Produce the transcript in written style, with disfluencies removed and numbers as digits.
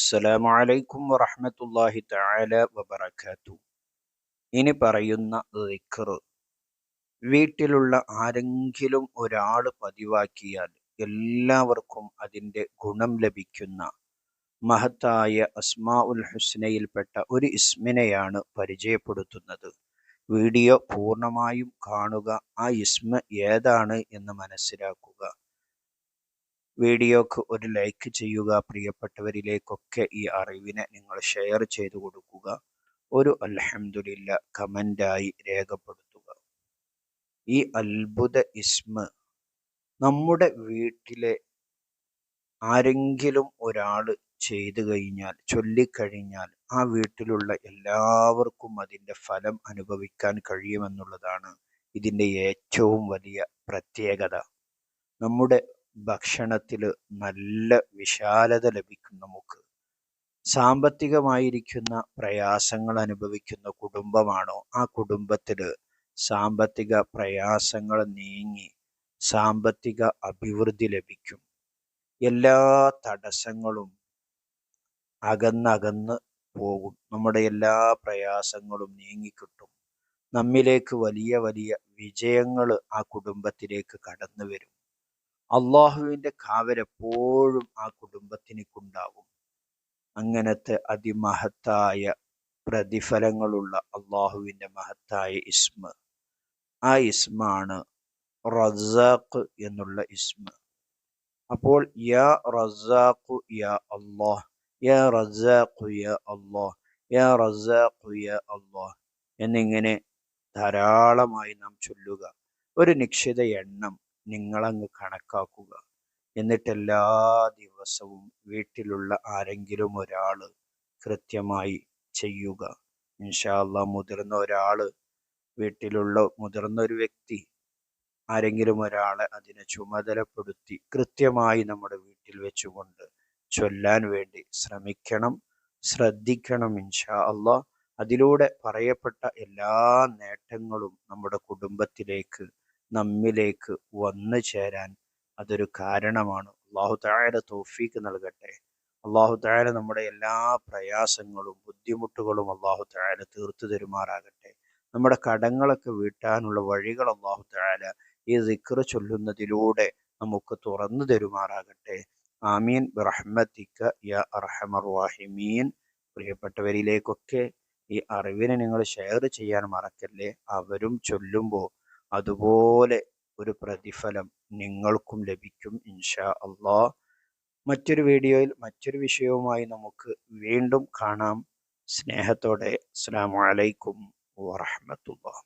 അസ്സലാമു അലൈക്കും വറഹ്മത്തുള്ളാഹി തആല വബറകാതുഹു. ഇനി പറയുന്ന ദിക്ർ വീട്ടിലുള്ള ആരെങ്കിലും ഒരാൾ പതിവാക്കിയാൽ എല്ലാവർക്കും അതിൻ്റെ ഗുണം ലഭിക്കുന്ന മഹത്തായ അസ്മാഉൽ ഹുസ്നയിൽപ്പെട്ട ഒരു ഇസ്മിനെയാണ് പരിചയപ്പെടുത്തുന്നത്. വീഡിയോ പൂർണ്ണമായും കാണുക, ആ ഇസ്മ ഏതാണ് എന്ന് മനസ്സിലാക്കുക. വീഡിയോക്ക് ഒരു ലൈക്ക് ചെയ്യുക. പ്രിയപ്പെട്ടവരിലേക്കൊക്കെ ഈ അറിവിനെ നിങ്ങൾ ഷെയർ ചെയ്തു കൊടുക്കുക. ഒരു അൽഹംദുലില്ല കമൻ്റായി രേഖപ്പെടുത്തുക. ഈ അത്ഭുത ഇസ്മ നമ്മുടെ വീട്ടിലെ ആരെങ്കിലും ഒരാൾ ചെയ്തു കഴിഞ്ഞാൽ, ചൊല്ലിക്കഴിഞ്ഞാൽ ആ വീട്ടിലുള്ള എല്ലാവർക്കും അതിൻ്റെ ഫലം അനുഭവിക്കാൻ കഴിയുമെന്നുള്ളതാണ് ഇതിൻ്റെ ഏറ്റവും വലിയ പ്രത്യേകത. നമ്മുടെ ഭക്ഷണത്തിൽ നല്ല വിശാലത ലഭിക്കും. നമുക്ക് സാമ്പത്തികമായിരിക്കുന്ന പ്രയാസങ്ങൾ അനുഭവിക്കുന്ന കുടുംബമാണോ, ആ കുടുംബത്തിൽ സാമ്പത്തിക പ്രയാസങ്ങൾ നീങ്ങി സാമ്പത്തിക അഭിവൃദ്ധി ലഭിക്കും. എല്ലാ തടസ്സങ്ങളും അകന്നകന്ന് പോകും. നമ്മുടെ എല്ലാ പ്രയാസങ്ങളും നീങ്ങിക്കിട്ടും. നമ്മിലേക്ക് വലിയ വലിയ വിജയങ്ങൾ ആ കുടുംബത്തിലേക്ക് കടന്നു വരും. അള്ളാഹുവിൻ്റെ കാവൽ എപ്പോഴും ആ കുടുംബത്തിനുണ്ടാകും. അങ്ങനത്തെ അതിമഹത്തായ പ്രതിഫലങ്ങളുള്ള അള്ളാഹുവിൻ്റെ മഹത്തായ ഇസ്മ, ആ ഇസ്മാണ് റസാഖ് എന്നുള്ള ഇസ്മ. അപ്പോൾ യാ റസാഖു യാ അല്ലാഹ്, യാ റസാഖു യാ അല്ലാഹ്, യാ റസാഖു യാ അല്ലാഹ് എന്നിങ്ങനെ ധാരാളമായി നാം ചൊല്ലുക. ഒരു നിശ്ചിത എണ്ണം നിങ്ങളങ്ങ് കണക്കാക്കുക. എന്നിട്ട് എല്ലാ ദിവസവും വീട്ടിലുള്ള ആരെങ്കിലും ഒരാൾ കൃത്യമായി ചെയ്യുക. ഇൻഷാ അല്ലാഹ് മുതിർന്ന ഒരാൾ, വീട്ടിലുള്ള മുതിർന്ന ഒരു വ്യക്തി ആരെങ്കിലും ഒരാളെ അതിനെ ചുമതലപ്പെടുത്തി കൃത്യമായി നമ്മുടെ വീട്ടിൽ വെച്ചുകൊണ്ട് ചൊല്ലാൻ വേണ്ടി ശ്രമിക്കണം, ശ്രദ്ധിക്കണം. ഇൻഷാ അല്ലാഹ് അതിലൂടെ പറയപ്പെട്ട എല്ലാ നേട്ടങ്ങളും നമ്മുടെ കുടുംബത്തിലേക്ക്, നമ്മിലേക്ക് വന്നു ചേരാൻ അതൊരു കാരണമാണ്. അല്ലാഹു തആല തൗഫീഖ് നൽകട്ടെ. അല്ലാഹു തആല നമ്മുടെ എല്ലാ പ്രയാസങ്ങളും ബുദ്ധിമുട്ടുകളും അല്ലാഹു തആല തീർത്തു തരുമാറാകട്ടെ. നമ്മുടെ കടങ്ങളൊക്കെ വീട്ടാനുള്ള വഴികൾ അല്ലാഹു തആല ഈ ദിക്ർ ചൊല്ലുന്നതിലൂടെ നമുക്ക് തുറന്നു തരുമാറാകട്ടെ. ആമീൻ ബിറഹ്മതിക യാ അർഹമർ റഹീമീൻ. പ്രിയപ്പെട്ടവരിലേക്കൊക്കെ ഈ അറിവിനെ നിങ്ങൾ ഷെയർ ചെയ്യാൻ മറക്കല്ലേ. അവരും ചൊല്ലുമ്പോൾ അതുപോലെ ഒരു പ്രതിഫലം നിങ്ങൾക്കും ലഭിക്കും ഇൻഷാ അല്ലാഹ്. മറ്റൊരു വീഡിയോയിൽ മറ്റൊരു വിഷയവുമായി നമുക്ക് വീണ്ടും കാണാം. സ്നേഹത്തോടെ അസ്സലാമു അലൈക്കും വറഹ്മത്തുള്ളാഹി.